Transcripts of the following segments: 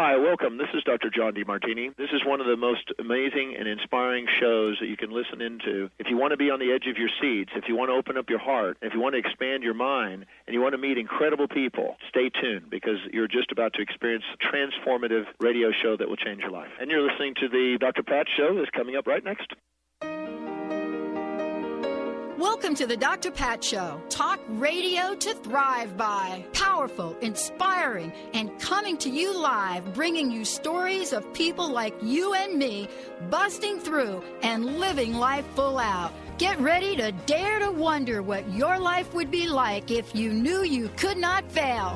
Hi, welcome. This is Dr. John DeMartini. This is one of the most amazing and inspiring shows that you can listen into. If you want to be on the edge of your seats, if you want to open up your heart, if you want to expand your mind, and you want to meet incredible people, stay tuned because you're just about to experience a transformative radio show that will change your life. And you're listening to the Dr. Pat Show that's coming up right next. Welcome to the Dr. Pat Show. Talk radio to thrive by. Powerful, inspiring, and coming to you live, bringing you stories of people like you and me, busting through and living life full out. Get ready to dare to wonder what your life would be like if you knew you could not fail.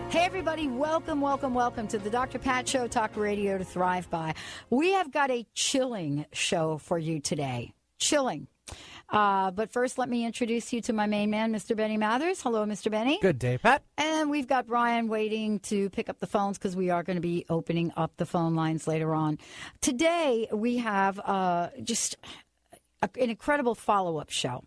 Hey, everybody, welcome to the Dr. Pat Show, Talk Radio to Thrive By. We have got a chilling show for you today. Chilling. But first, let me introduce you to my main man, Mr. Benny Mathers. Hello, Mr. Benny. Good day, Pat. And we've got Brian waiting to pick up the phones because we are going to be opening up the phone lines later on. Today, we have just an incredible follow-up show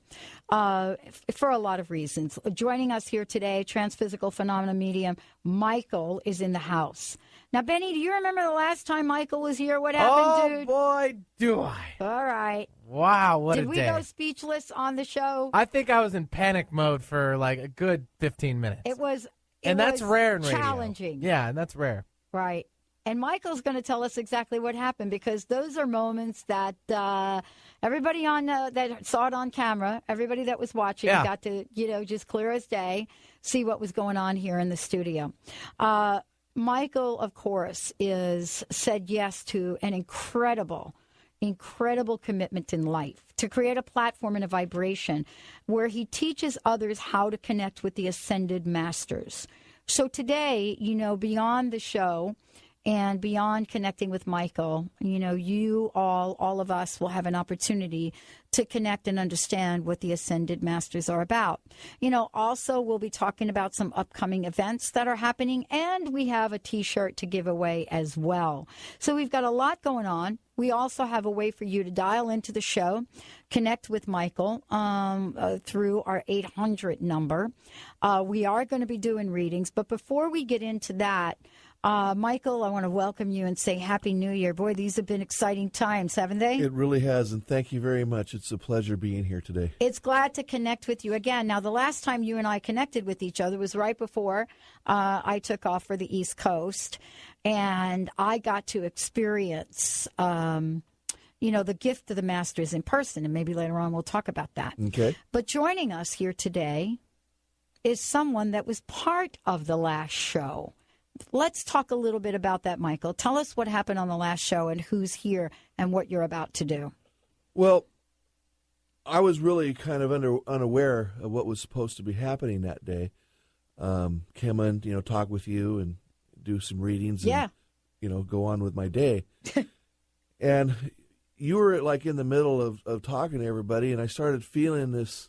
for a lot of reasons. Joining us here today, transphysical phenomena medium, Mychael is in the house. Now, Benny, do you remember the last time Mychael was here? What happened, dude? Oh, boy, do I. All right. Wow, what a day. Did we go speechless on the show? I think I was in panic mode for like a good 15 minutes. That's rare in radio. Challenging. Yeah, and that's rare. Right. And Michael's going to tell us exactly what happened because those are moments that everybody on that saw it on camera, everybody that was watching got to, just clear as day, see what was going on here in the studio. Mychael, of course, said yes to an incredible commitment in life to create a platform and a vibration where he teaches others how to connect with the ascended masters. So today, beyond the show and beyond connecting with Mychael, you all of us will have an opportunity to connect and understand what the Ascended Masters are about. Also we'll be talking about some upcoming events that are happening, and we have a T-shirt to give away as well. So we've got a lot going on. We also have a way for you to dial into the show, connect with Mychael through our 800 number. We are going to be doing readings, but before we get into that, Mychael, I want to welcome you and say Happy New Year. Boy, these have been exciting times, haven't they? It really has, and thank you very much. It's a pleasure being here today. It's glad to connect with you again. Now, the last time you and I connected with each other was right before I took off for the East Coast, and I got to experience, the gift of the Masters in person, and maybe later on we'll talk about that. Okay. But joining us here today is someone that was part of the last show. Let's talk a little bit about that, Mychael. Tell us what happened on the last show and who's here and what you're about to do. Well, I was really kind of unaware of what was supposed to be happening that day. Came in, talk with you and do some readings and, go on with my day. And you were like in the middle of talking to everybody, and I started feeling this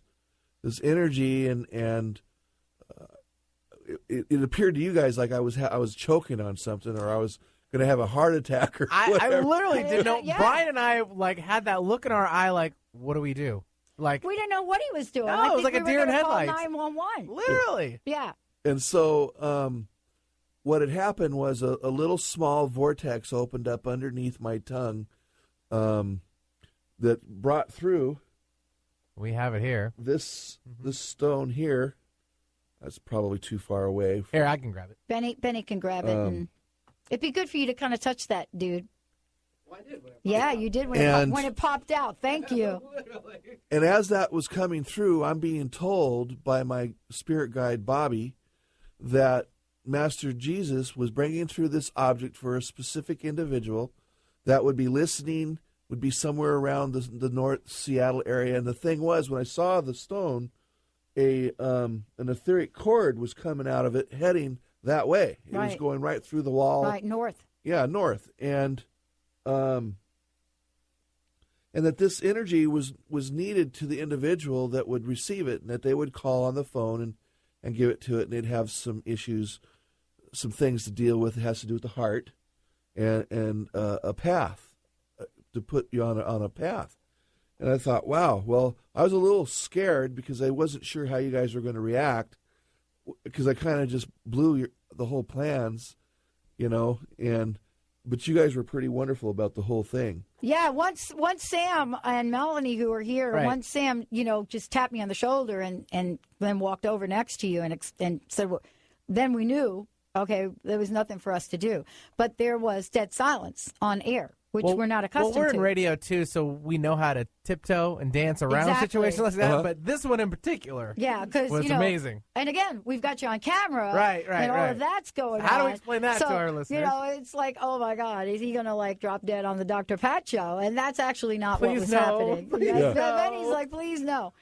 energy and it appeared to you guys like I was choking on something, or I was going to have a heart attack, or whatever. I literally didn't know. Yeah. Brian and I had that look in our eye, like, what do we do? Like, we didn't know what he was doing. No, it was like a deer in headlights. 911. Literally. Yeah. And so, what had happened was a little small vortex opened up underneath my tongue, that brought through. We have it here. This stone here. That's probably too far away. Here, I can grab it. Benny can grab it. And it'd be good for you to kind of touch that, dude. Well, I did. Yeah, you did when it popped out. Thank you. And as that was coming through, I'm being told by my spirit guide, Bobby, that Master Jesus was bringing through this object for a specific individual that would be listening, would be somewhere around the North Seattle area. And the thing was, when I saw the stone, an etheric cord was coming out of it, heading that way. It was going right through the wall. Right, north. Yeah, north. And that this energy was needed to the individual that would receive it, and that they would call on the phone and give it to it, and they'd have some issues, some things to deal with. It has to do with the heart and a path, to put you on a path. And I thought, wow, well, I was a little scared because I wasn't sure how you guys were going to react, because I kind of just blew the whole plans, but you guys were pretty wonderful about the whole thing. Yeah, once Sam and Melanie, who are here, once Sam, just tapped me on the shoulder and then walked over next to you and said, well, then we knew, okay, there was nothing for us to do. But there was dead silence on air, which we're not accustomed to. Well, we're in radio, too, so we know how to tiptoe and dance around situations like that. But this one in particular was amazing. And again, we've got you on camera. Right. And all of that's going on. How do we explain that to our listeners? It's like, oh, my God, is he going to, drop dead on the Dr. Pat show? And that's actually not what was happening. Please no. Benny's like, please no.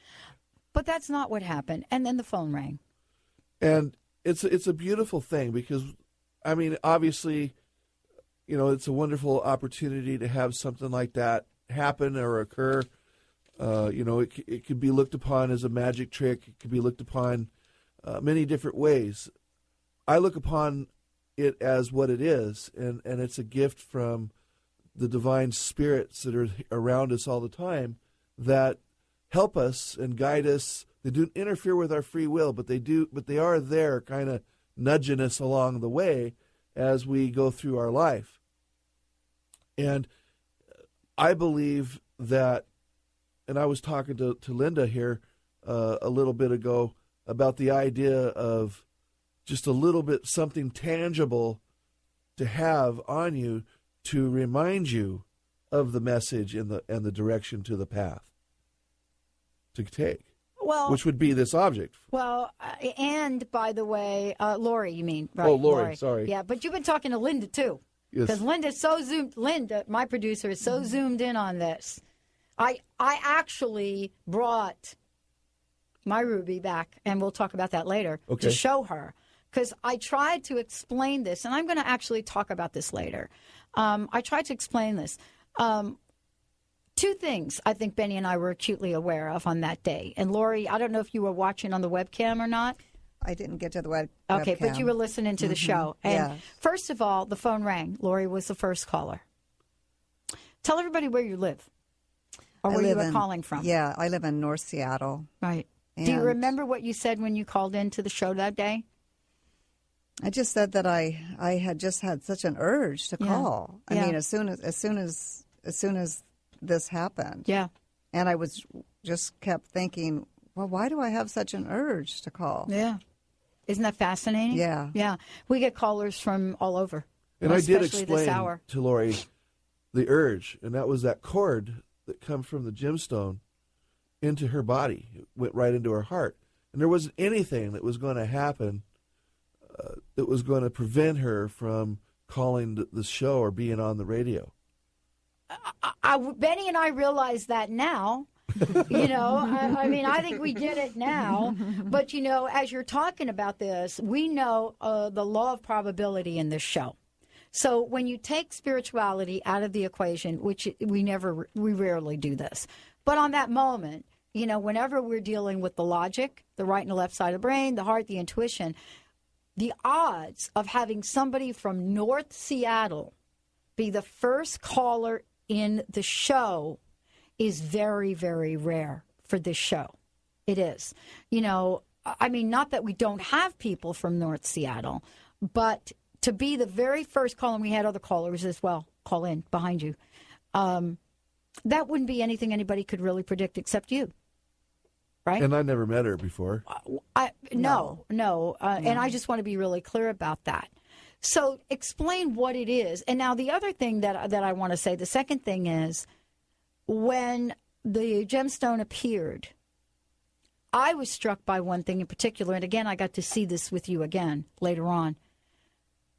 But that's not what happened. And then the phone rang. And it's a beautiful thing because, obviously, it's a wonderful opportunity to have something like that happen or occur. It could be looked upon as a magic trick. It could be looked upon many different ways. I look upon it as what it is, and it's a gift from the divine spirits that are around us all the time that help us and guide us. They don't interfere with our free will, but they are there kind of nudging us along the way as we go through our life. And I believe that, and I was talking to Linda here a little bit ago about the idea of just a little bit something tangible to have on you to remind you of the message and the direction to the path to take. Well, which would be this object. Well, and by the way, Lori, you mean? Right, oh, Lori, sorry. Yeah, but you've been talking to Linda, too. Because yes. Linda, my producer, is so zoomed in on this. I actually brought my Ruby back, and we'll talk about that later, to show her. Because I tried to explain this, and I'm going to actually talk about this later. I tried to explain this. Two things I think Benny and I were acutely aware of on that day. And Lori, I don't know if you were watching on the webcam or not. I didn't get to the webcam. Okay, but you were listening to the show. And first of all, the phone rang. Lori was the first caller. Tell everybody where you live or where you were calling from. Yeah, I live in North Seattle. Right. Do you remember what you said when you called into the show that day? I just said that I had just had such an urge to call. I mean, as soon as this happened. Yeah. And I just kept thinking, well, why do I have such an urge to call? Yeah. Isn't that fascinating? Yeah. Yeah. We get callers from all over. And I did explain to Lori the urge, and that was that cord that comes from the gemstone into her body. It went right into her heart. And there wasn't anything that was going to happen that was going to prevent her from calling the show or being on the radio. Benny and I realize that now. I mean, I think we get it now. But, as you're talking about this, we know the law of probability in this show. So when you take spirituality out of the equation, which we rarely do this. But on that moment, whenever we're dealing with the logic, the right and the left side of the brain, the heart, the intuition, the odds of having somebody from North Seattle be the first caller in the show is very, very rare for this show. It is. I mean, not that we don't have people from North Seattle, but to be the very first caller, and we had other callers as well call in behind you, that wouldn't be anything anybody could really predict except you. Right? And I never met her before. No. And I just want to be really clear about that. So explain what it is. And now the other thing that I want to say, the second thing is, when the gemstone appeared, I was struck by one thing in particular, and again, I got to see this with you again later on.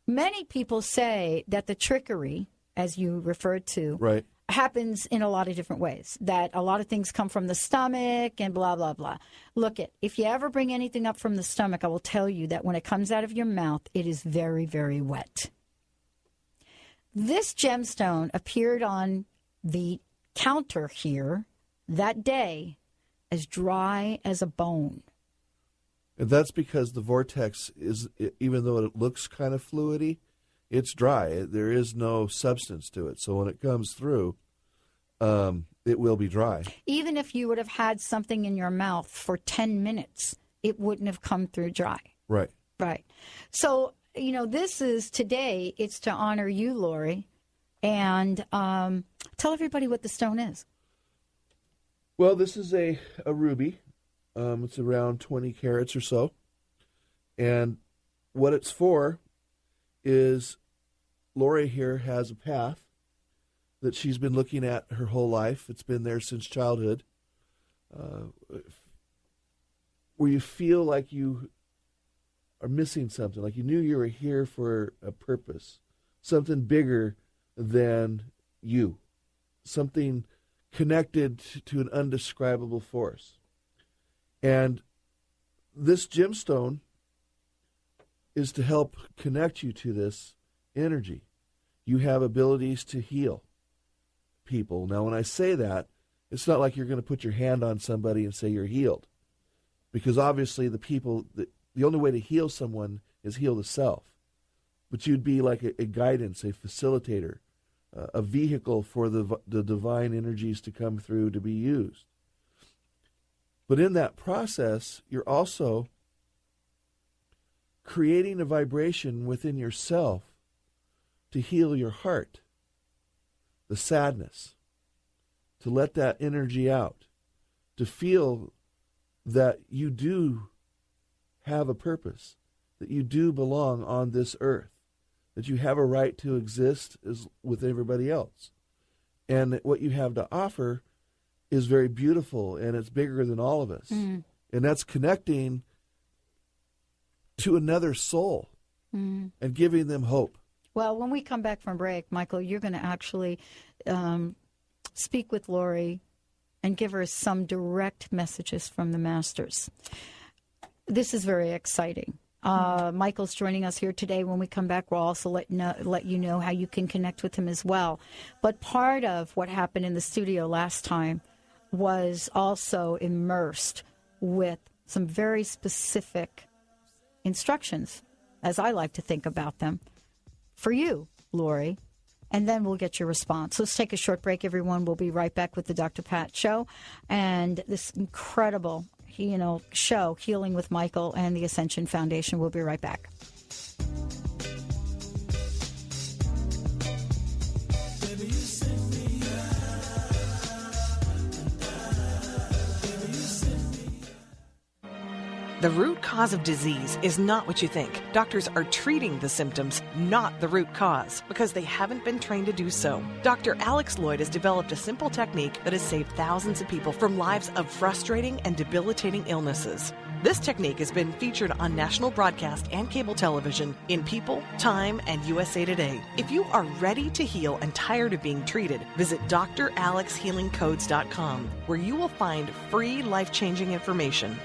Many people say that the trickery, as you referred to, happens in a lot of different ways, that a lot of things come from the stomach and blah, blah, blah. Look, if you ever bring anything up from the stomach, I will tell you that when it comes out of your mouth, it is very, very wet. This gemstone appeared on the counter here that day as dry as a bone. And that's because the vortex is, even though it looks kind of fluidy, it's dry. There is no substance to it. So when it comes through, it will be dry. Even if you would have had something in your mouth for 10 minutes, it wouldn't have come through dry. Right. Right. So this is today, it's to honor you, Lori. And tell everybody what the stone is. Well, this is a ruby. It's around 20 carats or so. And what it's for is Lori here has a path that she's been looking at her whole life. It's been there since childhood. Where you feel like you are missing something, like you knew you were here for a purpose, something bigger than you, something connected to an undescribable force. And this gemstone is to help connect you to this energy. You have abilities to heal people. Now, when I say that, it's not like you're going to put your hand on somebody and say you're healed. Because obviously the only way to heal someone is heal the self. But you'd be like a guidance, a facilitator, a vehicle for the divine energies to come through to be used. But in that process, you're also creating a vibration within yourself to heal your heart, the sadness, to let that energy out, to feel that you do have a purpose, that you do belong on this earth, that you have a right to exist as with everybody else. And what you have to offer is very beautiful, and it's bigger than all of us. And that's connecting to another soul and giving them hope. Well, when we come back from break, Mychael, you're going to actually speak with Lori and give her some direct messages from the masters. This is very exciting. Mychael's joining us here today. When we come back, we'll also let you know how you can connect with him as well. But part of what happened in the studio last time was also immersed with some very specific instructions, as I like to think about them, for you, Lori. And then we'll get your response. Let's take a short break, everyone. We'll be right back with the Dr. Pat Show and this incredible, show, Healing with Mychael and the Ascension Foundation. We'll be right back. The root cause of disease is not what you think. Doctors are treating the symptoms, not the root cause, because they haven't been trained to do so. Dr. Alex Lloyd has developed a simple technique that has saved thousands of people from lives of frustrating and debilitating illnesses. This technique has been featured on national broadcast and cable television in People, Time, and USA Today. If you are ready to heal and tired of being treated, visit dralexhealingcodes.com, where you will find free life-changing information.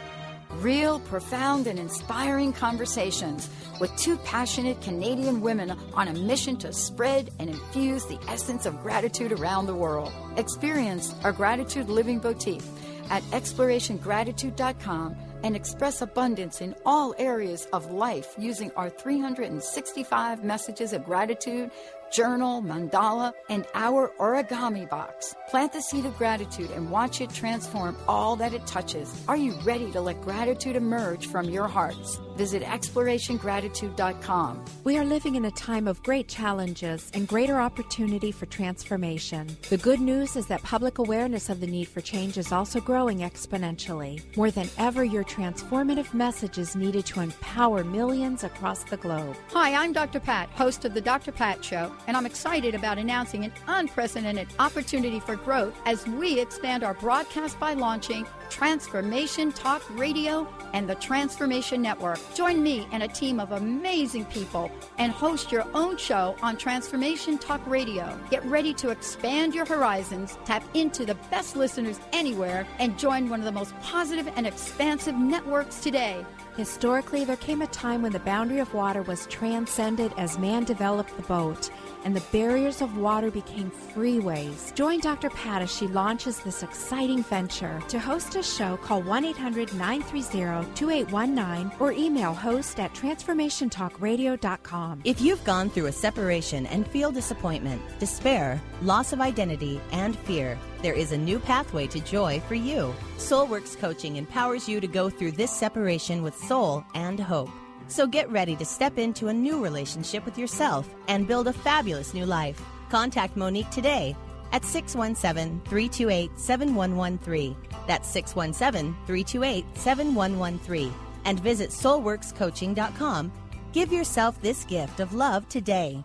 Real, profound, and inspiring conversations with two passionate Canadian women on a mission to spread and infuse the essence of gratitude around the world. Experience our Gratitude Living Boutique at explorationgratitude.com and express abundance in all areas of life using our 365 messages of gratitude, journal, mandala, and our origami box. Plant the seed of gratitude and watch it transform all that it touches. Are you ready to let gratitude emerge from your hearts? Visit explorationgratitude.com. We are living in a time of great challenges and greater opportunity for transformation. The good news is that public awareness of the need for change is also growing exponentially. More than ever, your transformative message is needed to empower millions across the globe. Hi, I'm Dr. Pat, host of the Dr. Pat Show, and I'm excited about announcing an unprecedented opportunity for growth as we expand our broadcast by launching Transformation Talk Radio and the Transformation Network. Join me and a team of amazing people and host your own show on Transformation Talk Radio. Get ready to expand your horizons, tap into the best listeners anywhere, and join one of the most positive and expansive networks today. Historically, there came a time when the boundary of water was transcended as man developed the boat, and the barriers of water became freeways. Join Dr. Pat as she launches this exciting venture. To host a show, call 1-800-930-2819 or email host@transformationtalkradio.com. If you've gone through a separation and feel disappointment, despair, loss of identity, and fear, there is a new pathway to joy for you. Soulworks Coaching empowers you to go through this separation with soul and hope. So get ready to step into a new relationship with yourself and build a fabulous new life. Contact Monique today at 617-328-7113. That's 617-328-7113. And visit soulworkscoaching.com. Give yourself this gift of love today.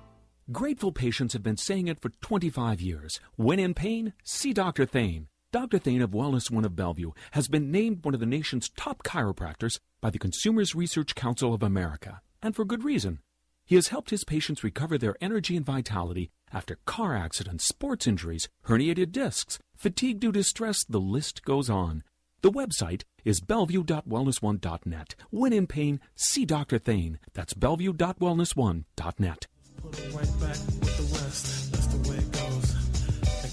Grateful patients have been saying it for 25 years. When in pain, see Dr. Thane. Dr. Thane of Wellness One of Bellevue has been named one of the nation's top chiropractors by the Consumers Research Council of America, and for good reason. He has helped his patients recover their energy and vitality after car accidents, sports injuries, herniated discs, fatigue due to stress, the list goes on. The website is bellevue.wellness1.net. When in pain, see Dr. Thane. That's bellevue.wellness1.net. Put it right back with the West. That's the way it goes.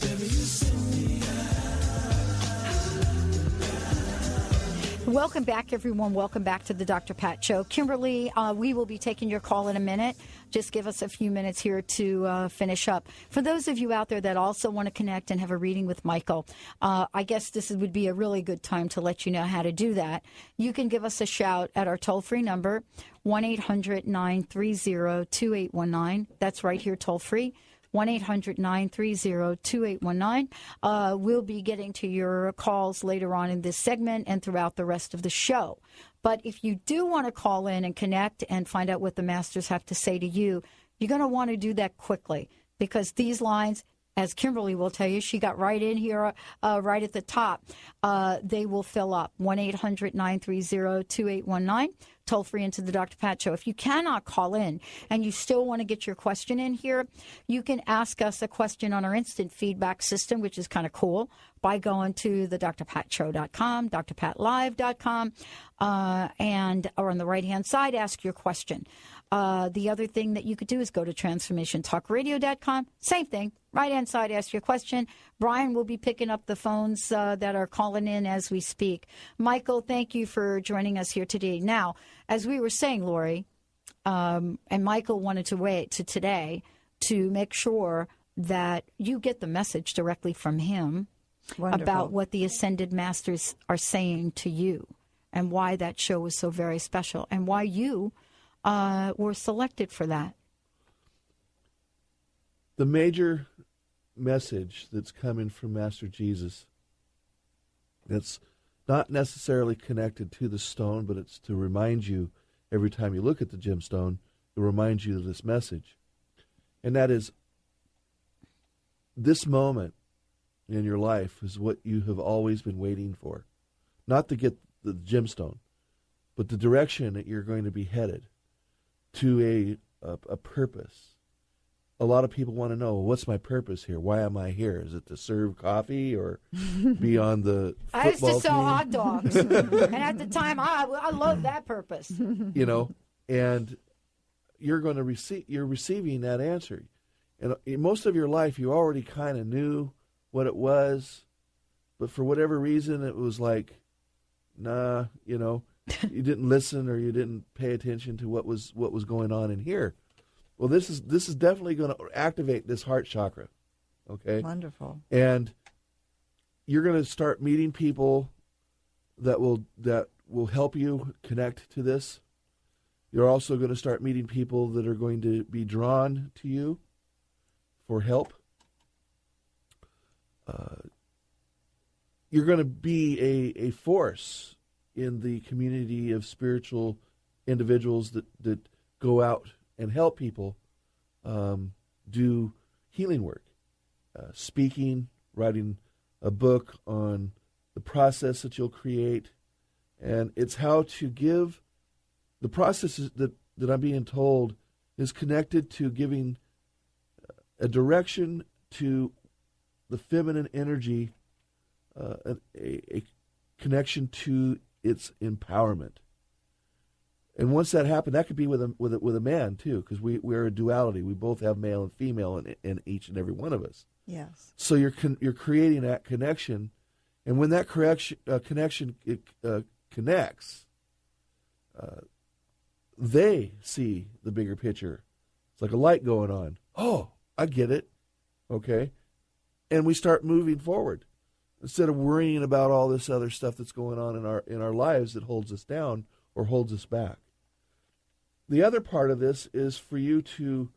Baby, you send me Welcome back, everyone. Welcome back to the Dr. Pat Show. Kimberly, we will be taking your call in a minute. Just give us a few minutes here to finish up. For those of you out there that also want to connect and have a reading with Mychael, I guess this would be a really good time to let you know how to do that. You can give us a shout at our toll-free number, 1-800-930-2819. That's right here, toll-free. 1-800-930-2819. We'll be getting to your calls later on in this segment and throughout the rest of the show. But if you do want to call in and connect and find out what the masters have to say to you, you're going to want to do that quickly, because these lines, as Kimberly will tell you, she got right in here right at the top, they will fill up. 1-800-930-2819. Toll free into the Dr. Pat Show. If you cannot call in and you still want to get your question in here, you can ask us a question on our instant feedback system, which is kind of cool, by going to the drpatshow.com, drpatlive.com, or on the right-hand side, ask your question. The other thing that you could do is go to transformationtalkradio.com. Same thing. Right-hand side, ask your question. Brian will be picking up the phones that are calling in as we speak. Mychael, thank you for joining us here today. Now, as we were saying, Lori, and Mychael wanted to wait to today to make sure that you get the message directly from him. Wonderful. About what the Ascended Masters are saying to you and why that show was so very special and why you were selected for that. The major message that's coming from Master Jesus, that's not necessarily connected to the stone, but it's to remind you every time you look at the gemstone, it reminds you of this message. And that is, this moment in your life is what you have always been waiting for. Not to get the gemstone, but the direction that you're going to be headed to a purpose. A lot of people want to know, what's my purpose here? Why am I here? Is it to serve coffee or be on the football I used to sell team? hot dogs. And at the time, I loved that purpose. You know, and you're going to you're receiving that answer. And in most of your life, you already kind of knew what it was, but for whatever reason, it was like, nah, you know, you didn't listen or you didn't pay attention to what was going on in here. Well, this is definitely going to activate this heart chakra, okay? Wonderful. And you're going to start meeting people that will help you connect to this. You're also going to start meeting people that are going to be drawn to you for help. You're going to be a force in the community of spiritual individuals that go out and help people do healing work, speaking, writing a book on the process that you'll create. And it's how to give the processes that I'm being told is connected to giving a direction to the feminine energy, a connection to its empowerment. And once that happens, that could be with a man too, because we're a duality. We both have male and female in each and every one of us. Yes. So you're creating that connection, and when that connection connects, they see the bigger picture. It's like a light going on. Oh, I get it. Okay, and we start moving forward instead of worrying about all this other stuff that's going on in our lives that holds us down or holds us back. The other part of this is for you to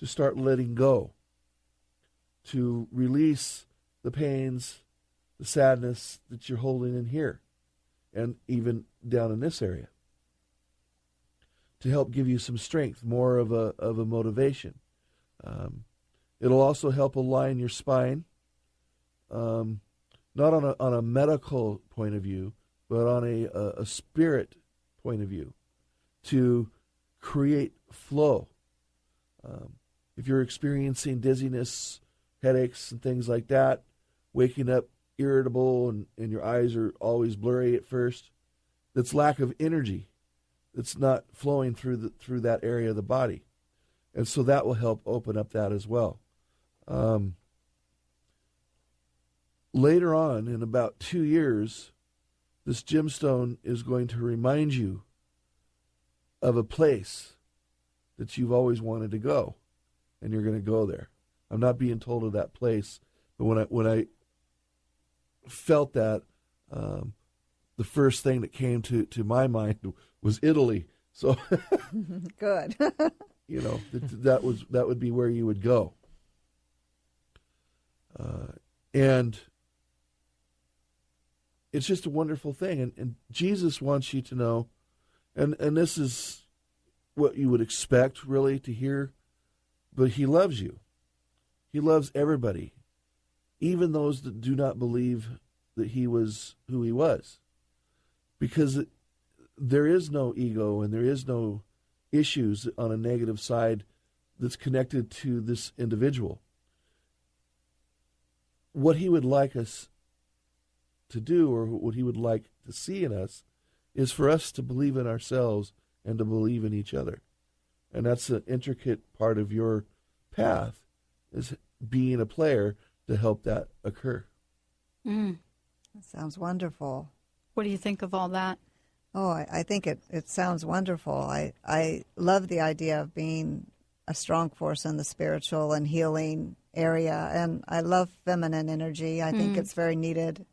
start letting go, to release the pains, the sadness that you're holding in here, and even down in this area, to help give you some strength, more of a motivation. It'll also help align your spine, not on a medical point of view, but on a spirit point of view, to create flow. If you're experiencing dizziness, headaches, and things like that, waking up irritable and your eyes are always blurry at first, that's lack of energy. That's not flowing through that area of the body. And so that will help open up that as well. Later on, in about 2 years, this gemstone is going to remind you of a place that you've always wanted to go, and you're going to go there. I'm not being told of that place, but when I felt that, the first thing that came to my mind was Italy. So good. that would be where you would go. And it's just a wonderful thing. And Jesus wants you to know, and this is what you would expect really to hear, but he loves you. He loves everybody, even those that do not believe that he was who he was. Because there is no ego and there is no issues on a negative side that's connected to this individual. What he would like us to do, or what he would like to see in us, is for us to believe in ourselves and to believe in each other. And that's an intricate part of your path, is being a player to help that occur. That sounds wonderful. What do you think of all that? Oh, I think it sounds wonderful. I love the idea of being a strong force in the spiritual and healing area, and I love feminine energy. I think it's very needed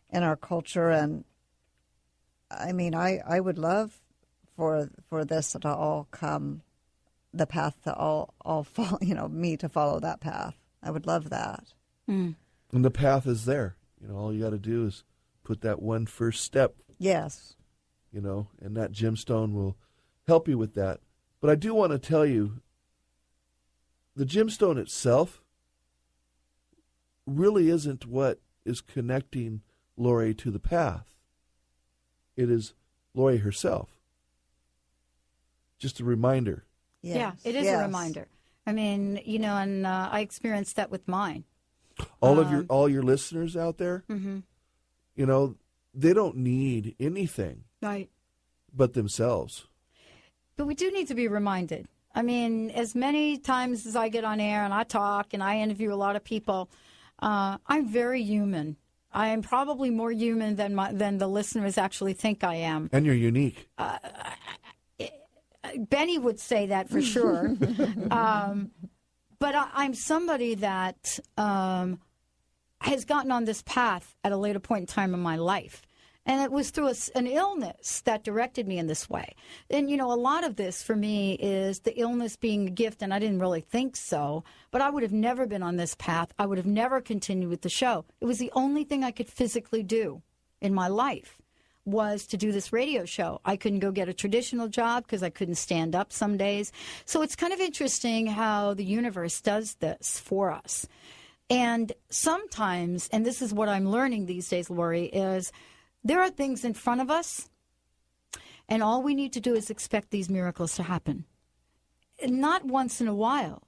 in our culture, and I mean, I would love for this to all come, the path to all follow, me to follow that path. I would love that. And the path is there. All you got to do is put that one first step. Yes. And that gemstone will help you with that. But I do want to tell you, the gemstone itself really isn't what is connecting Lori to the path. It is Lori herself. Just a reminder. Yes. Yeah, it is a reminder. I mean, and I experienced that with mine. All your listeners out there, they don't need anything, right, but themselves. But we do need to be reminded. I mean, as many times as I get on air and I talk and I interview a lot of people, I'm very human. I am probably more human than the listeners actually think I am. And you're unique. Benny would say that for sure. But I'm somebody that has gotten on this path at a later point in time in my life. And it was through an illness that directed me in this way. And, a lot of this for me is the illness being a gift, and I didn't really think so. But I would have never been on this path. I would have never continued with the show. It was the only thing I could physically do in my life was to do this radio show. I couldn't go get a traditional job because I couldn't stand up some days. So it's kind of interesting how the universe does this for us. And sometimes, and this is what I'm learning these days, Lori, is there are things in front of us, and all we need to do is expect these miracles to happen. Not once in a while,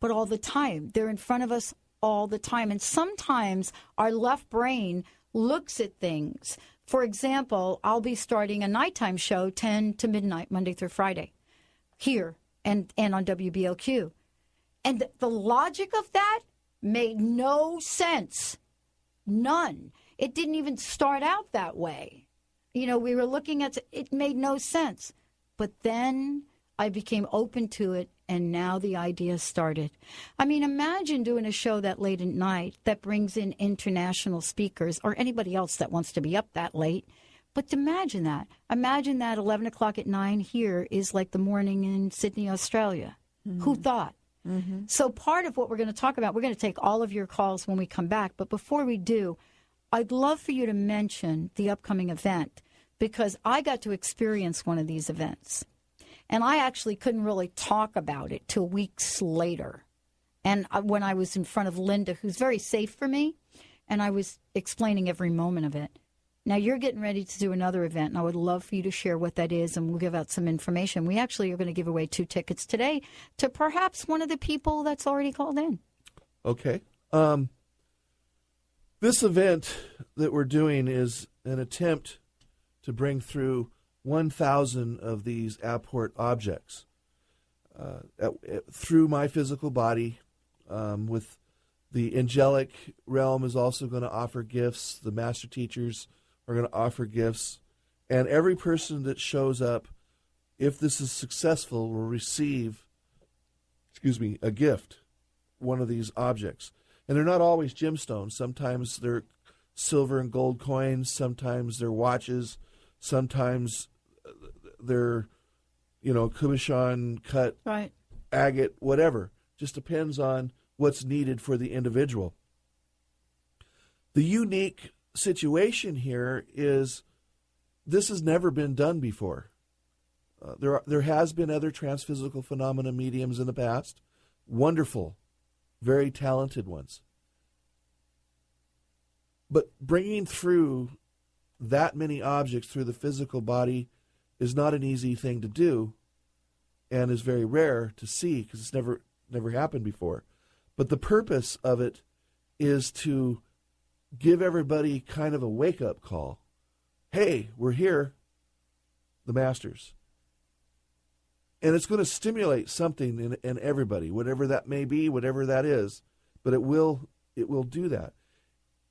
but all the time. They're in front of us all the time. And sometimes our left brain looks at things. For example, I'll be starting a nighttime show 10 to midnight, Monday through Friday, here and on WBLQ. And the logic of that made no sense. None. It didn't even start out that way. We were looking at it, made no sense. But then I became open to it, and now the idea started. I mean, imagine doing a show that late at night that brings in international speakers or anybody else that wants to be up that late, But imagine that. Imagine that 11 o'clock at 9 here is like the morning in Sydney, Australia. Mm-hmm. Who thought? Mm-hmm. So part of what we're going to talk about, we're going to take all of your calls when we come back. But before we do, I'd love for you to mention the upcoming event, because I got to experience one of these events. And I actually couldn't really talk about it till weeks later. And when I was in front of Linda, who's very safe for me, and I was explaining every moment of it. Now, you're getting ready to do another event, and I would love for you to share what that is, and we'll give out some information. We actually are going to give away 2 tickets today to perhaps one of the people that's already called in. Okay. This event that we're doing is an attempt to bring through 1,000 of these apport objects through my physical body. With the angelic realm is also going to offer gifts. The master teachers are going to offer gifts. And every person that shows up, if this is successful, will receive, a gift, one of these objects. And they're not always gemstones. Sometimes they're silver and gold coins. Sometimes they're watches. Sometimes they're, cabochon, cut, right, agate, whatever. Just depends on what's needed for the individual. The unique situation here is this has never been done before. There has been other transphysical phenomena mediums in the past, wonderful, very talented ones. But bringing through that many objects through the physical body is not an easy thing to do, and is very rare to see because it's never happened before. But the purpose of it is to give everybody kind of a wake-up call. Hey, we're here, the masters. And it's going to stimulate something in everybody, whatever that may be, whatever that is, but it will do that.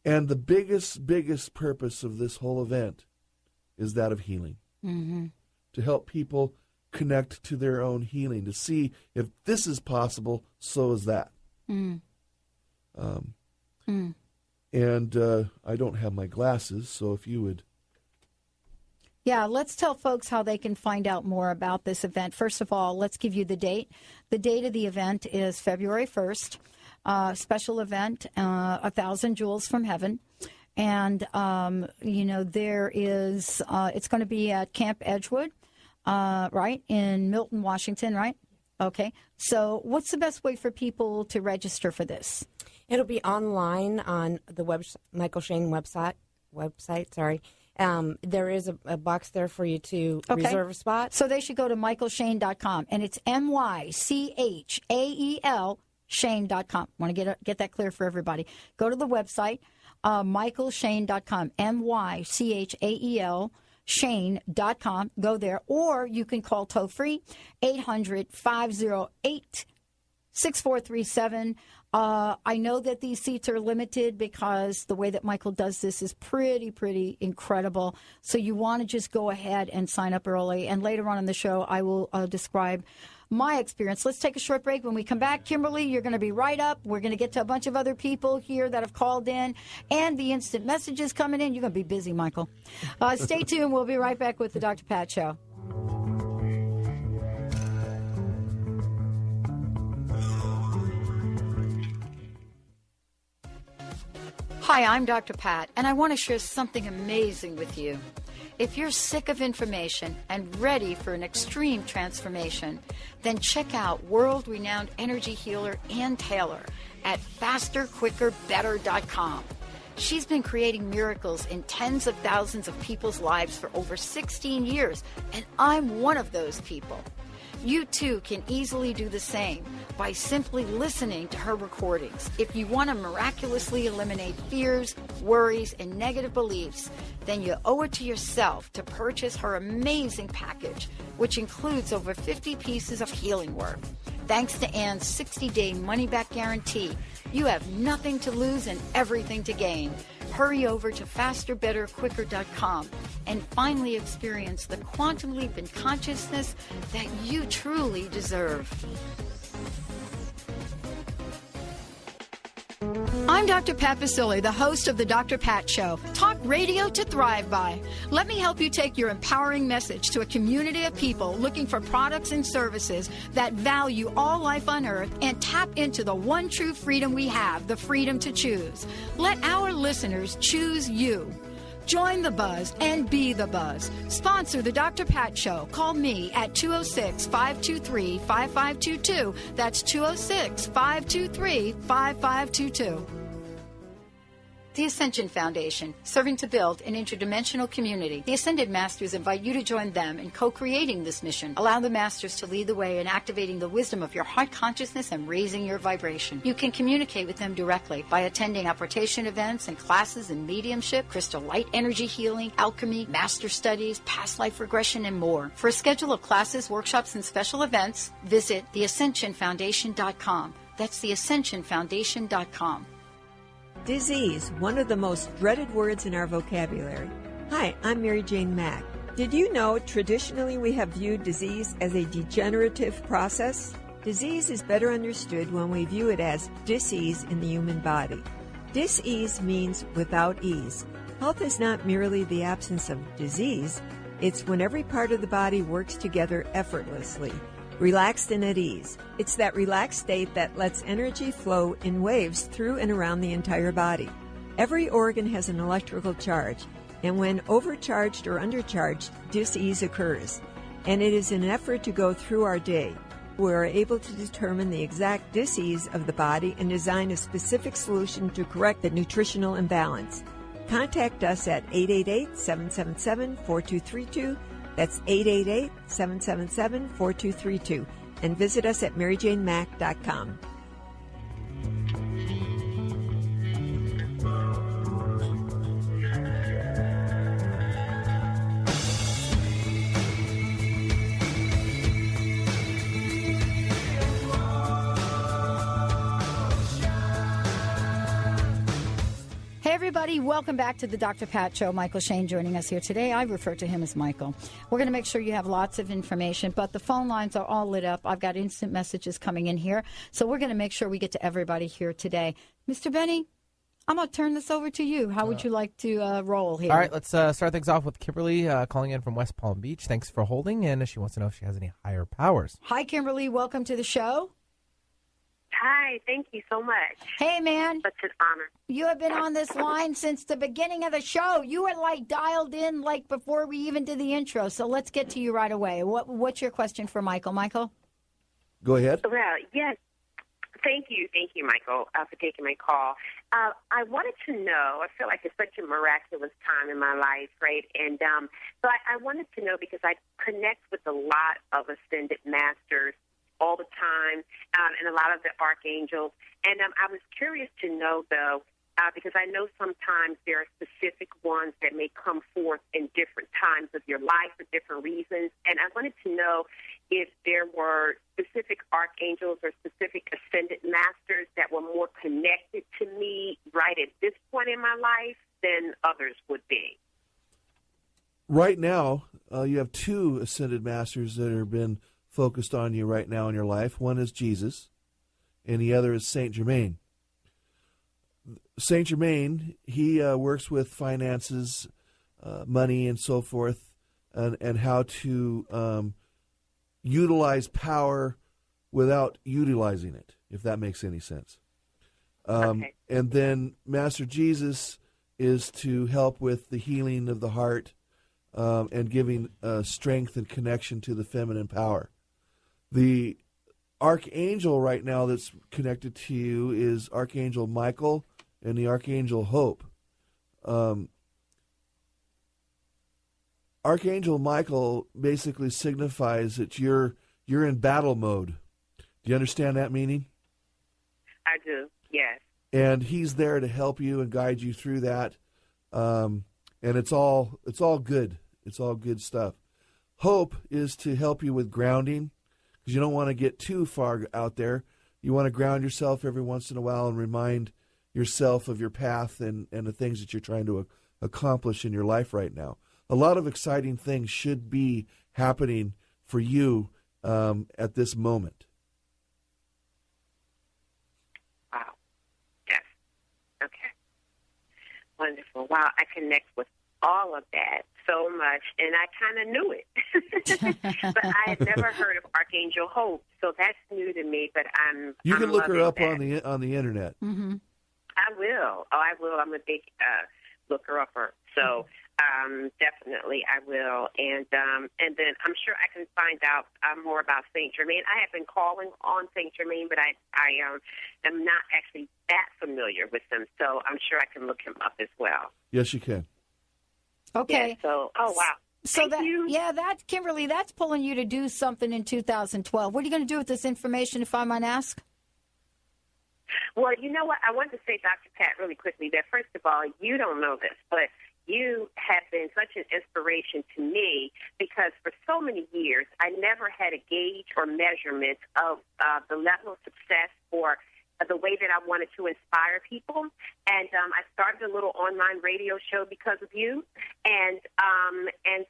And the biggest purpose of this whole event is that of healing. Mm-hmm. To help people connect to their own healing, to see if this is possible, so is that. Mm. And I don't have my glasses, so if you would. Yeah, let's tell folks how they can find out more about this event. First of all, let's give you the date. The date of the event is February 1st. Special event, 1,000 Jewels from Heaven. And, there is, it's going to be at Camp Edgewood, right, in Milton, Washington, right? Okay. So what's the best way for people to register for this? It'll be online on the Mychael Shane website. There is a box there for you to reserve a spot. So they should go to MychaelShane.com, and it's MyChael Shane.com. Want to get that clear for everybody. Go to the website, MychaelShane.com, MyChael Shane.com. Go there, or you can call toll free 800-508-6437. I know that these seats are limited because the way that Mychael does this is pretty incredible. So you want to just go ahead and sign up early. And later on in the show, I will describe my experience. Let's take a short break. When we come back, Kimberly, you're going to be right up. We're going to get to a bunch of other people here that have called in, and the instant messages coming in. You're going to be busy, Mychael. Stay tuned. We'll be right back with the Dr. Pat Show. Hi, I'm Dr. Pat, and I want to share something amazing with you. If you're sick of information and ready for an extreme transformation, then check out world-renowned energy healer Ann Taylor at fasterquickerbetter.com. She's been creating miracles in tens of thousands of people's lives for over 16 years, and I'm one of those people. You too can easily do the same by simply listening to her recordings. If you want to miraculously eliminate fears, worries, and negative beliefs, then you owe it to yourself to purchase her amazing package, which includes over 50 pieces of healing work. Thanks to Ann's 60-day money-back guarantee, you have nothing to lose and everything to gain. Hurry over to fasterbetterquicker.com and finally experience the quantum leap in consciousness that you truly deserve. I'm Dr. Pat Basile, the host of the Dr. Pat Show. Talk radio to thrive by. Let me help you take your empowering message to a community of people looking for products and services that value all life on earth and tap into the one true freedom we have, the freedom to choose. Let our listeners choose you. Join the buzz and be the buzz. Sponsor the Dr. Pat Show. Call me at 206-523-5522. That's 206-523-5522. The Ascension Foundation, serving to build an interdimensional community. The Ascended Masters invite you to join them in co-creating this mission. Allow the Masters to lead the way in activating the wisdom of your heart consciousness and raising your vibration. You can communicate with them directly by attending apportation events and classes in mediumship, crystal light energy healing, alchemy, master studies, past life regression, and more. For a schedule of classes, workshops, and special events, visit theascensionfoundation.com. That's theascensionfoundation.com. Disease, one of the most dreaded words in our vocabulary. Hi, I'm Mary Jane Mack. Did you know traditionally we have viewed disease as a degenerative process? Disease is better understood when we view it as dis-ease in the human body. Dis-ease means without ease. Health is not merely the absence of disease, it's when every part of the body works together effortlessly, relaxed and at ease. It's that relaxed state that lets energy flow in waves through and around the entire body. Every organ has an electrical charge, and when overcharged or undercharged, dis-ease occurs. And it is an effort to go through our day. We are able to determine the exact dis-ease of the body and design a specific solution to correct the nutritional imbalance. Contact us at 888-777-4232. That's 888-777-4232. And visit us at maryjanemack.com. Everybody, welcome back to the Dr. Pat Show. Michael Shane joining us here today. I refer to him as Michael. We're going to make sure you have lots of information, but the phone lines are all lit up. I've got instant messages coming in here, so we're going to make sure we get to everybody here today. Mr. Benny, I'm going to turn this over to you. How would you like to roll here? All right, let's start things off with Kimberly calling in from West Palm Beach. Thanks for holding, and she wants to know if she has any higher powers. Hi, Kimberly. Welcome to the show. Hi, thank you so much. Hey, man. Such an honor. You have been on this line since the beginning of the show. You were, dialed in, before we even did the intro. So let's get to you right away. What's your question for Michael? Michael? Go ahead. Well, yes. Thank you, Michael, for taking my call. I wanted to know, I feel like it's such a miraculous time in my life, right? And so I wanted to know, because I connect with a lot of ascended masters all the time, and a lot of the archangels. And I was curious to know, though, because I know sometimes there are specific ones that may come forth in different times of your life for different reasons. And I wanted to know if there were specific archangels or specific ascended masters that were more connected to me right at this point in my life than others would be. Right now, you have two ascended masters that have been focused on you right now in your life. One is Jesus, and the other is Saint Germain. Saint Germain, he works with finances, money, and so forth, and how to utilize power without utilizing it, if that makes any sense. Okay. And then Master Jesus is to help with the healing of the heart and giving strength and connection to the feminine power. The archangel right now that's connected to you is Archangel Mychael and the Archangel Hope. Archangel Mychael basically signifies that you're in battle mode. Do you understand that meaning? I do, yes. And he's there to help you and guide you through that. And it's all good. It's all good stuff. Hope is to help you with grounding, because you don't want to get too far out there. You want to ground yourself every once in a while and remind yourself of your path and the things that you're trying to accomplish in your life right now. A lot of exciting things should be happening for you at this moment. Wow. Yes. wow, I connect with all of that so much, and I kind of knew it. But I had never heard of Archangel Hope, so that's new to me, but You can look her up that. on the internet. Mm-hmm. I will. Oh, I will. I'm a big looker-upper. So definitely I will. And then I'm sure I can find out more about St. Germain. I have been calling on St. Germain, but I am not actually that familiar with them. So I'm sure I can look him up as well. Yes, you can. Okay. Yeah, so, oh, wow. So that's Kimberly, that's pulling you to do something in 2012. What are you going to do with this information, if I might ask? Well, you know what? I wanted to say, Dr. Pat, really quickly, that first of all, you don't know this, but you have been such an inspiration to me because for so many years, I never had a gauge or measurement of the level of success or the way that I wanted to inspire people. And I started a little online radio show because of you. And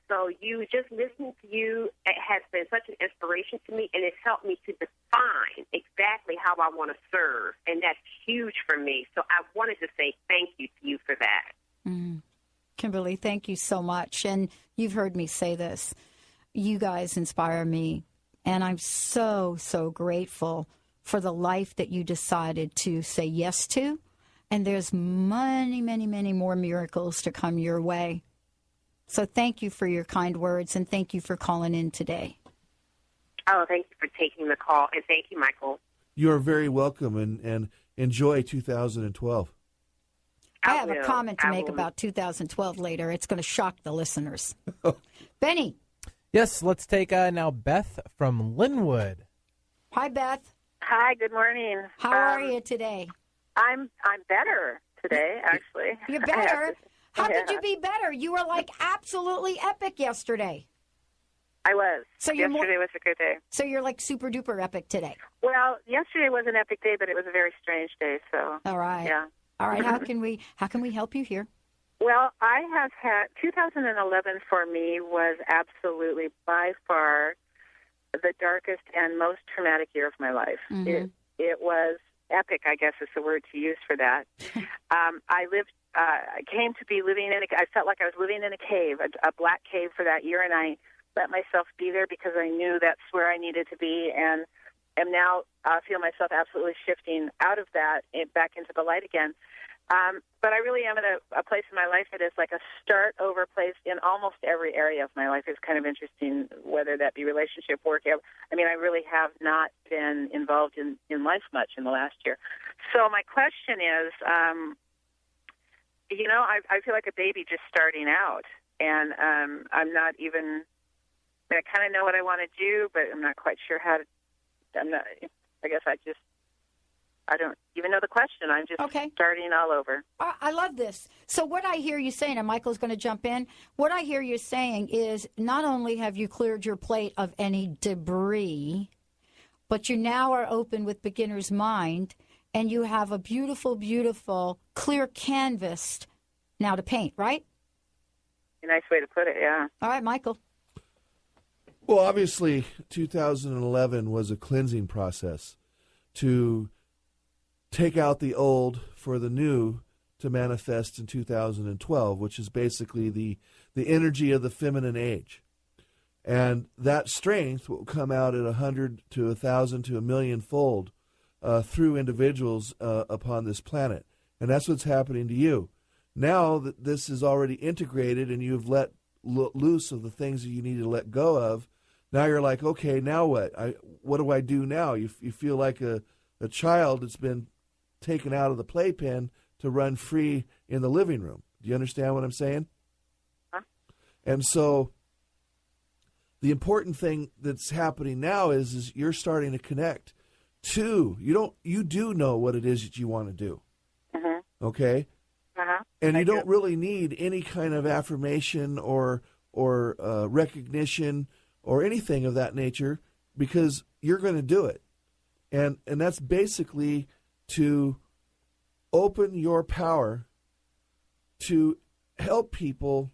so you, just listening to you, it has been such an inspiration to me, and it's helped me to define exactly how I want to serve. And that's huge for me. So I wanted to say thank you to you for that. Kimberly, thank you so much. And you've heard me say this. You guys inspire me. And I'm so, so grateful for the life that you decided to say yes to. And there's many, many, many more miracles to come your way. So thank you for your kind words, and thank you for calling in today. Oh, thank you for taking the call, and thank you, Mychael. You're very welcome, and enjoy 2012. I have a comment to make about 2012 later. It's going to shock the listeners. Benny. Yes, let's take now Beth from Linwood. Hi, Beth. Hi, good morning. How are you today? I'm better today, actually. You're better? How could you be better? You were like absolutely epic yesterday. I was. So yesterday was a good day. So you're like super duper epic today. Well, yesterday was an epic day, but it was a very strange day. So. All right. Yeah. All right. How can we help you here? Well, I have had 2011 for me was absolutely by far the darkest and most traumatic year of my life. Mm-hmm. It was epic, I guess is the word to use for that. I came to be living I felt like I was living in a cave, a black cave for that year, and I let myself be there because I knew that's where I needed to be, and am now feel myself absolutely shifting out of that back into the light again. But I really am at a place in my life that is like a start-over place in almost every area of my life. It's kind of interesting, whether that be relationship, work. I mean, I really have not been involved in life much in the last year. So my question is, I feel like a baby just starting out, and I'm not even – I kind of know what I want to do, but I'm not quite sure how to – I guess I don't even know the question. I'm just starting all over. I love this. So what I hear you saying, and Michael's going to jump in, what I hear you saying is not only have you cleared your plate of any debris, but you now are open with beginner's mind, and you have a beautiful, beautiful, clear canvas now to paint, right? A nice way to put it, yeah. All right, Mychael. Well, obviously, 2011 was a cleansing process to take out the old for the new to manifest in 2012, which is basically the energy of the feminine age. And that strength will come out at 100 to 1,000 to 1,000,000 fold through individuals upon this planet. And that's what's happening to you. Now that this is already integrated and you've let loose of the things that you need to let go of, now you're like, okay, now what? What do I do now? You feel like a child that's been taken out of the playpen to run free in the living room. Do you understand what I'm saying? Huh? And so the important thing that's happening now is you're starting to connect to, you do know what it is that you want to do. Mm-hmm. Okay? Uh-huh. And you don't really need any kind of affirmation or recognition or anything of that nature, because you're going to do it. And that's basically to open your power to help people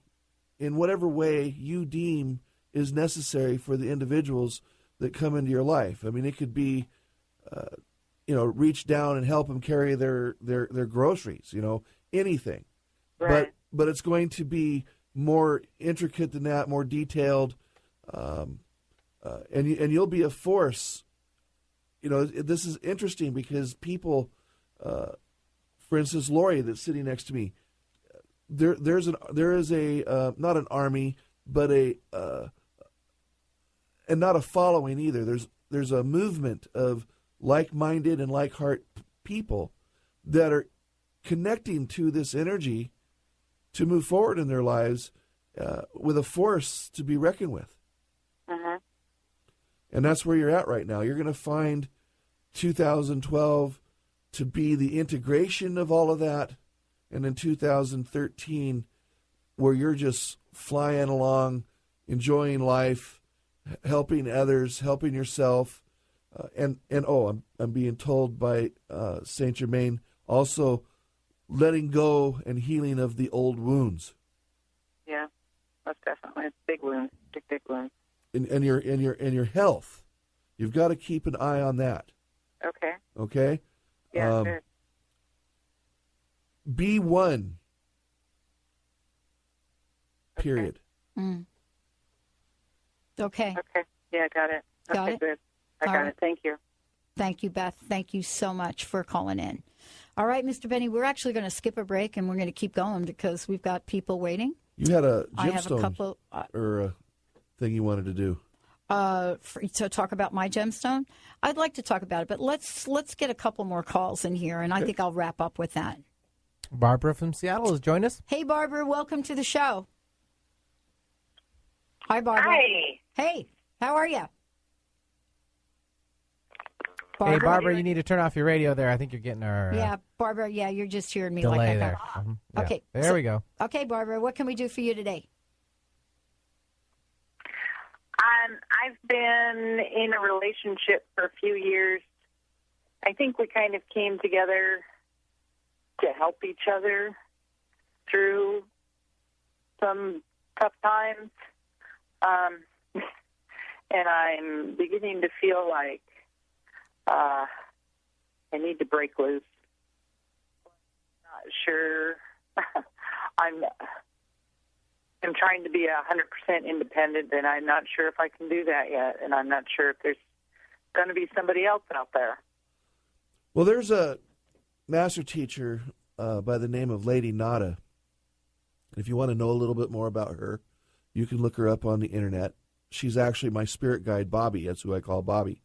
in whatever way you deem is necessary for the individuals that come into your life. I mean, it could be, reach down and help them carry their groceries, anything. Right. but it's going to be more intricate than that, more detailed, and you'll be a force. You know, this is interesting because people, for instance, Lori that's sitting next to me, there is a not an army, but and not a following either. There's a movement of like-minded and like-heart people that are connecting to this energy to move forward in their lives with a force to be reckoned with. Mm-hmm. And that's where you're at right now. You're going to find 2012 to be the integration of all of that, and in 2013 where you're just flying along, enjoying life, helping others, helping yourself, and I'm being told by Saint Germain also letting go and healing of the old wounds. Yeah, that's definitely a big wound, big wound. And your health, you've got to keep an eye on that. Okay. Okay. Yeah. Good. Be one. Period. Okay. Okay. Yeah, got it. Got okay, it? Good. I got it. Thank you. Thank you, Beth. Thank you so much for calling in. All right, Mr. Benny, we're actually going to skip a break and we're going to keep going because we've got people waiting. You had a I have a gemstone couple or a thing you wanted to do. To talk about my gemstone. I'd like to talk about it, but let's get a couple more calls in here, and I think I'll wrap up with that. Barbara from Seattle has joined us. Hey, Barbara, welcome to the show. Hi, Barbara. Hi. Hey, how are you? Hey, Barbara, you need to turn off your radio there. I think you're getting our yeah, Barbara. Yeah, you're just hearing me delay like that. there. Yeah. Okay, there we go. Okay, Barbara, what can we do for you today? I've been in a relationship for a few years. I think we kind of came together to help each other through some tough times. And I'm beginning to feel like I need to break loose. Not sure. I'm trying to be 100% independent, and I'm not sure if I can do that yet, and I'm not sure if there's going to be somebody else out there. Well, there's a master teacher by the name of Lady Nada. If you want to know a little bit more about her, you can look her up on the internet. She's actually my spirit guide, Bobby. That's who I call Bobby.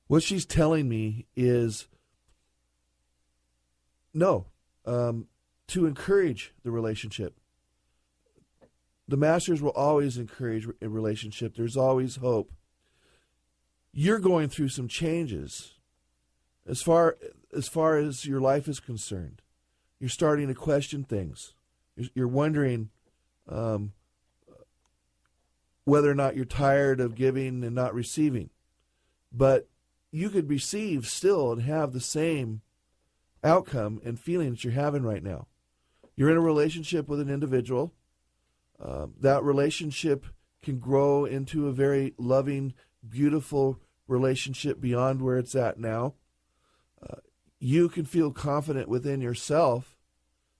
What she's telling me is to encourage the relationship. The masters will always encourage a relationship. There's always hope. You're going through some changes as far as your life is concerned. You're starting to question things. You're wondering whether or not you're tired of giving and not receiving. But you could receive still and have the same outcome and feeling that you're having right now. You're in a relationship with an individual. That relationship can grow into a very loving, beautiful relationship beyond where it's at now. You can feel confident within yourself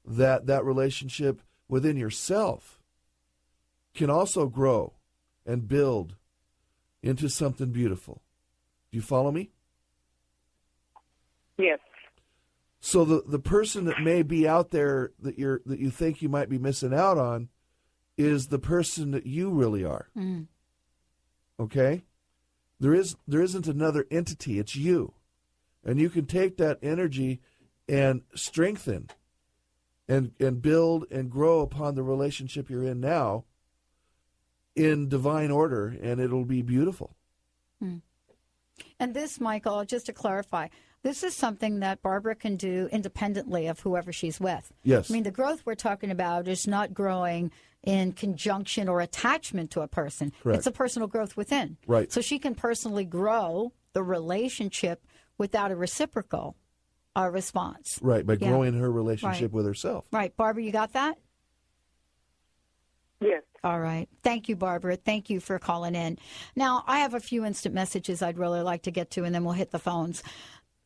that that relationship within yourself can also grow and build into something beautiful. Do you follow me? Yes. So the person that may be out there that you think you might be missing out on is the person that you really are. Mm. Okay? There isn't another entity, it's you. And you can take that energy and strengthen and build and grow upon the relationship you're in now in divine order, and it'll be beautiful. Mm. And this, Mychael, just to clarify, this is something that Barbara can do independently of whoever she's with. Yes. I mean, the growth we're talking about is not growing in conjunction or attachment to a person. Correct. It's a personal growth within. Right. So she can personally grow the relationship without a reciprocal response. Right, by growing her relationship with herself. Right. Barbara, you got that? Yes. All right. Thank you, Barbara. Thank you for calling in. Now, I have a few instant messages I'd really like to get to, and then we'll hit the phones.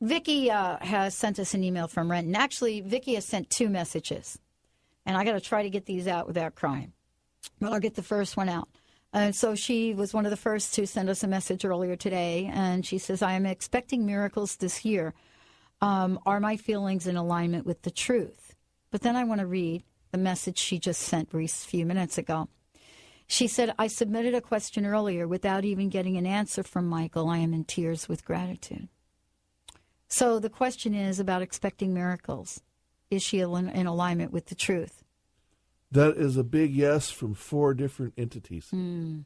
Vicki has sent us an email from Renton. Actually, Vicki has sent two messages. and I got to try to get these out without crying. But I'll get the first one out. And so she was one of the first to send us a message earlier today, and she says, I am expecting miracles this year. Are my feelings in alignment with the truth? But then I want to read the message she just sent a few minutes ago. She said, I submitted a question earlier without even getting an answer from Mychael. I am in tears with gratitude. So the question is about expecting miracles. Is she in alignment with the truth? That is a big yes from 4 different entities. And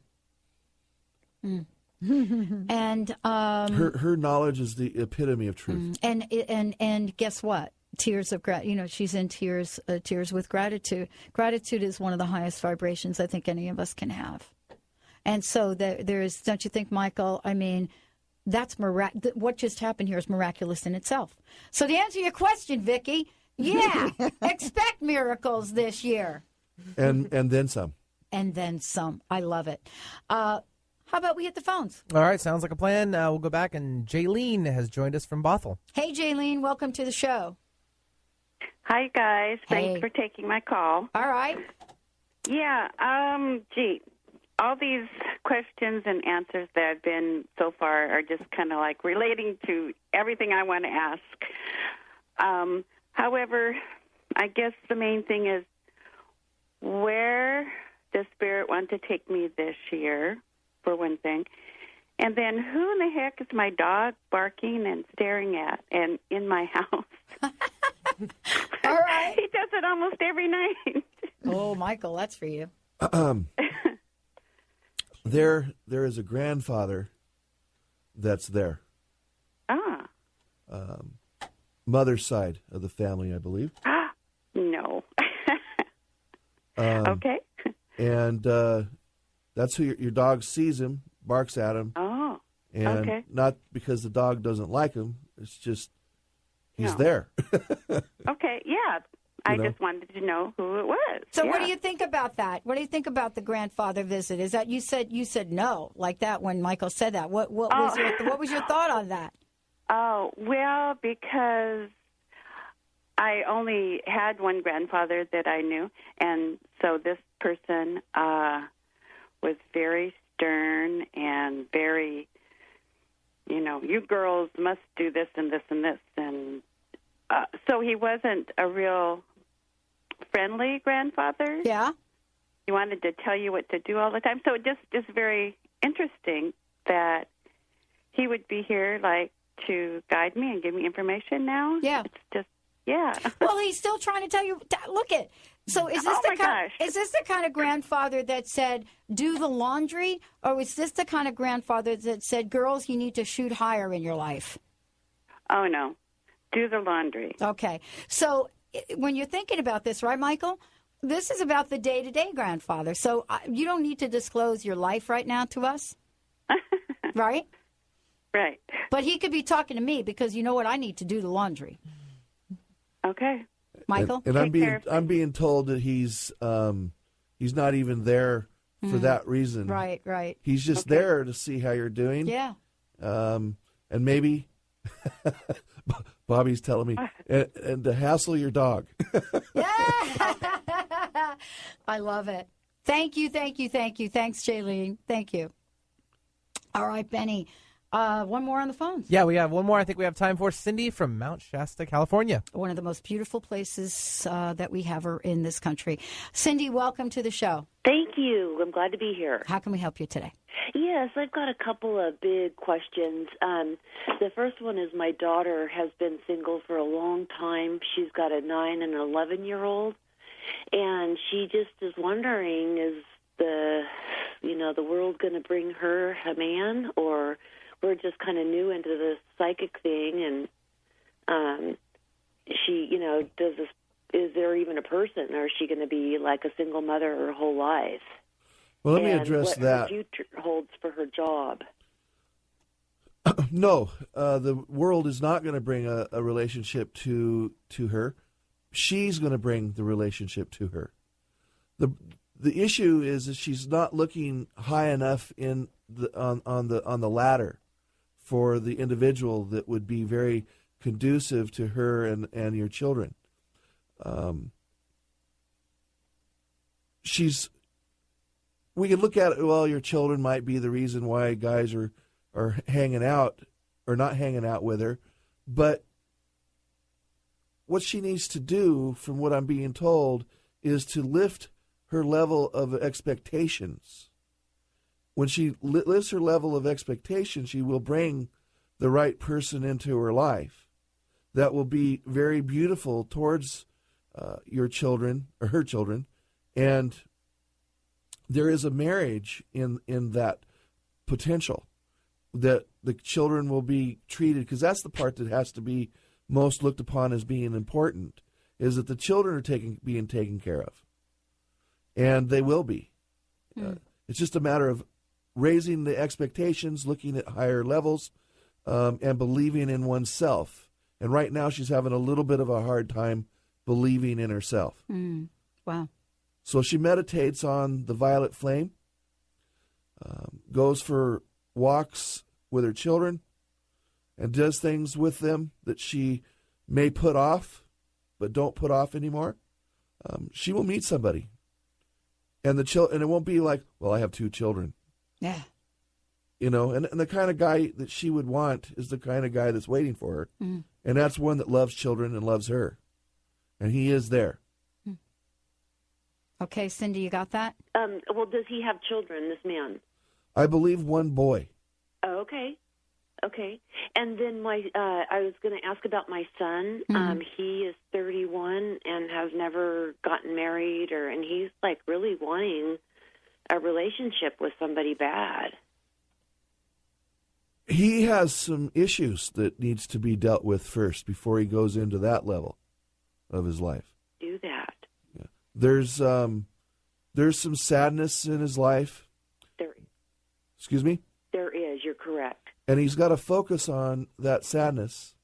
her knowledge is the epitome of truth. And guess what? Tears of gratitude. She's in tears with gratitude. Gratitude is one of the highest vibrations I think any of us can have. And so there is, don't you think, Mychael? I mean, that's what just happened here is miraculous in itself. So to answer your question, Vicki, yeah, expect miracles this year. And then some. And then some. I love it. How about we hit the phones? All right, sounds like a plan. We'll go back, and Jaylene has joined us from Bothell. Hey, Jaylene, welcome to the show. Hi, guys. Thanks Hey. for taking my call. All right. Yeah, all these questions and answers that have been so far are just kind of like relating to everything I want to ask. However, I guess the main thing is where does Spirit want to take me this year, for one thing. And then who in the heck is my dog barking and staring at and in my house? All right. He does it almost every night. Oh, Mychael, that's for you. There is a grandfather that's there. Ah. Mother's side of the family, I believe. No. Okay. And that's who your dog sees him, barks at him. Oh. And okay. not because the dog doesn't like him. It's just he's there. Okay, yeah. I just wanted to know who it was. So what do you think about that? What do you think about the grandfather visit? Is that you said no like that when Mychael said that? What was your thought on that? Oh, well, because I only had one grandfather that I knew, and so this person was very stern and very, you girls must do this and this and this, and so he wasn't a real friendly grandfather. Yeah. He wanted to tell you what to do all the time. So it just is very interesting that he would be here, like, to guide me and give me information now. Yeah. It's just, yeah. Well, he's still trying to tell you, look it. So is this is this the kind of grandfather that said, do the laundry? Or was this the kind of grandfather that said, girls, you need to shoot higher in your life? Oh, no. Do the laundry. Okay. So when you're thinking about this, right, Mychael, this is about the day-to-day grandfather. So you don't need to disclose your life right now to us, right? Right. But he could be talking to me because you know what? I need to do the laundry. Okay. Mychael? And I'm being told that he's not even there for that reason. Right, right. He's just there to see how you're doing. Yeah. And maybe Bobby's telling me, and to hassle your dog. I love it. Thank you. Thanks, Jaylene. Thank you. All right, Benny. One more on the phones. Yeah, we have one more. I think we have time for Cindy from Mount Shasta, California. One of the most beautiful places that we have in this country. Cindy, welcome to the show. Thank you. I'm glad to be here. How can we help you today? Yes, I've got a couple of big questions. The first one is my daughter has been single for a long time. She's got a 9 and an 11-year-old, and she just is wondering, is the world going to bring her a man, or we're just kind of new into this psychic thing, and she, is there even a person, or is she going to be like a single mother her whole life? Well, let me address what that. Her future holds for her job. No, the world is not going to bring a relationship to her. She's going to bring the relationship to her. The issue is that she's not looking high enough on the ladder for the individual that would be very conducive to her and your children. we can look at it, well, your children might be the reason why guys are hanging out or not hanging out with her. But what she needs to do, from what I'm being told, is to lift her level of expectations. When she lifts her level of expectation, she will bring the right person into her life that will be very beautiful towards your children or her children. And there is a marriage in that potential, that the children will be treated, because that's the part that has to be most looked upon as being important, is that the children are being taken care of. And they will be. It's just a matter of raising the expectations, looking at higher levels, and believing in oneself. And right now she's having a little bit of a hard time believing in herself. Wow. So she meditates on the violet flame, goes for walks with her children, and does things with them that she may put off, but don't put off anymore. She will meet somebody. And and it won't be like, well, I have 2 children. Yeah. And the kind of guy that she would want is the kind of guy that's waiting for her. And that's one that loves children and loves her. And he is there. Okay, Cindy, you got that? Well, does he have children, this man? I believe 1 boy. Oh, okay. And then I was going to ask about my son. He is 31 and has never gotten married, and he's like really wanting a relationship with somebody bad. He has some issues that needs to be dealt with first before he goes into that level of his life. Do that. Yeah. There's some sadness in his life. Excuse me? There is. You're correct. And he's got to focus on that sadness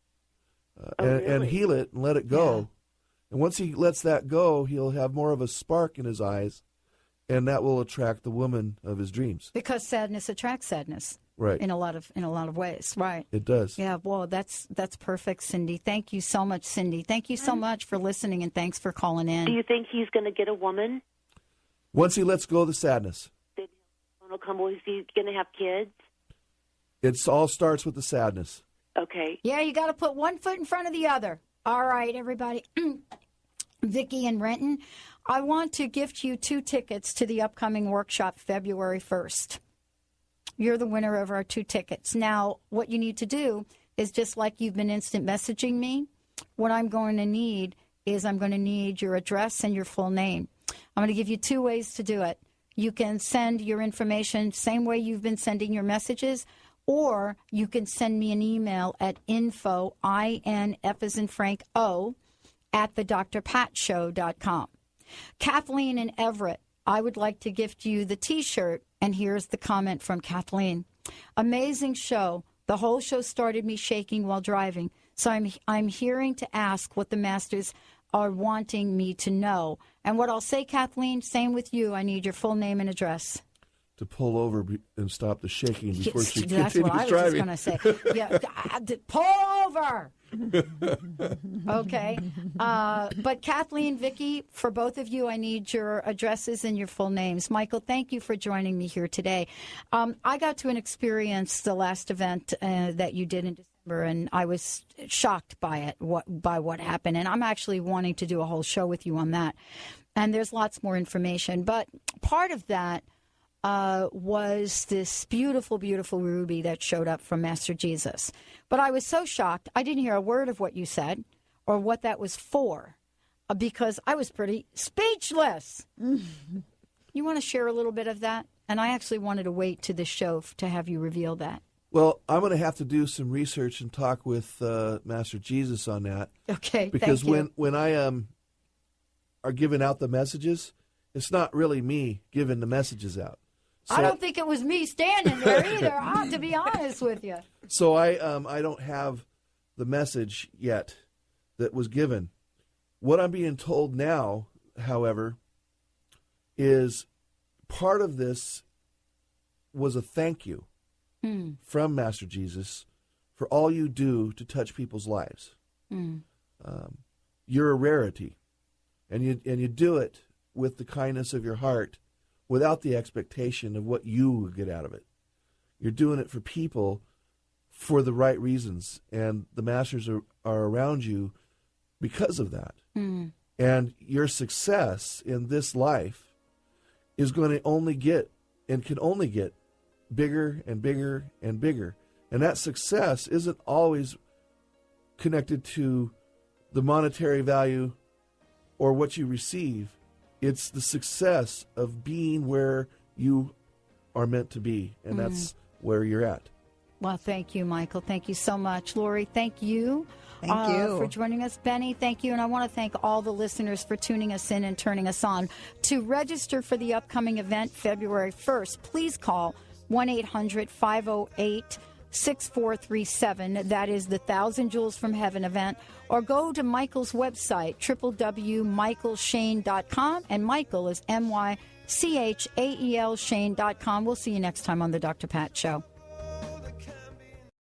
and heal it and let it go. Yeah. And once he lets that go, he'll have more of a spark in his eyes, and that will attract the woman of his dreams. Because sadness attracts sadness. Right. In a lot of ways. Right. It does. Yeah, well, that's perfect, Cindy. Thank you so much, Cindy. Thank you so much for listening, and thanks for calling in. Do you think he's going to get a woman? Once he lets go of the sadness. Is he going to have kids? It all starts with the sadness. Okay. Yeah, you got to put one foot in front of the other. All right, everybody. Vicki and Renton, I want to gift you 2 tickets to the upcoming workshop February 1st. You're the winner of our 2 tickets. Now, what you need to do is, just like you've been instant messaging me, what I'm going to need is I'm going to need your address and your full name. I'm going to give you 2 ways to do it. You can send your information same way you've been sending your messages, or you can send me an email at info, INF as in Frank, O, at thedrpatshow.com. Kathleen in Everett, I would like to gift you the T-shirt, and here's the comment from Kathleen. Amazing show. The whole show started me shaking while driving, so I'm hearing to ask what the masters are wanting me to know. And what I'll say, Kathleen, same with you. I need your full name and address. To pull over and stop the shaking before she continues driving. That's what I was driving. just going to say. Yeah, pull over. Okay. But Kathleen, Vicki, for both of you, I need your addresses and your full names. Mychael, thank you for joining me here today. I got to experience the last event that you did in December, and I was shocked by it, by what happened. And I'm actually wanting to do a whole show with you on that. And there's lots more information. But part of that was this beautiful, beautiful ruby that showed up from Master Jesus. But I was so shocked, I didn't hear a word of what you said or what that was for, because I was pretty speechless. You want to share a little bit of that? And I actually wanted to wait to the show to have you reveal that. Well, I'm going to have to do some research and talk with Master Jesus on that. Okay, because thank you. when I are giving out the messages, it's not really me giving the messages out. So, I don't think it was me standing there either, to be honest with you. So I don't have the message yet that was given. What I'm being told now, however, is part of this was a thank you from Master Jesus for all you do to touch people's lives. You're a rarity, and you do it with the kindness of your heart without the expectation of what you will get out of it. You're doing it for people for the right reasons, and the masters are around you because of that. Mm. And your success in this life is going to only get and can only get bigger and bigger and bigger. And that success isn't always connected to the monetary value or what you receive. It's the success of being where you are meant to be, and that's where you're at. Well, thank you, Mychael. Thank you so much. Lori, thank you. Thank you for joining us. Benny, thank you. And I want to thank all the listeners for tuning us in and turning us on. To register for the upcoming event, February 1st, please call 1-800-508-6437. That is the 1,000 Jewels from Heaven event. Or go to Mychael's website, www.mychaelshane.com. And Mychael is MyChael Shane.com. We'll see you next time on the Dr. Pat Show.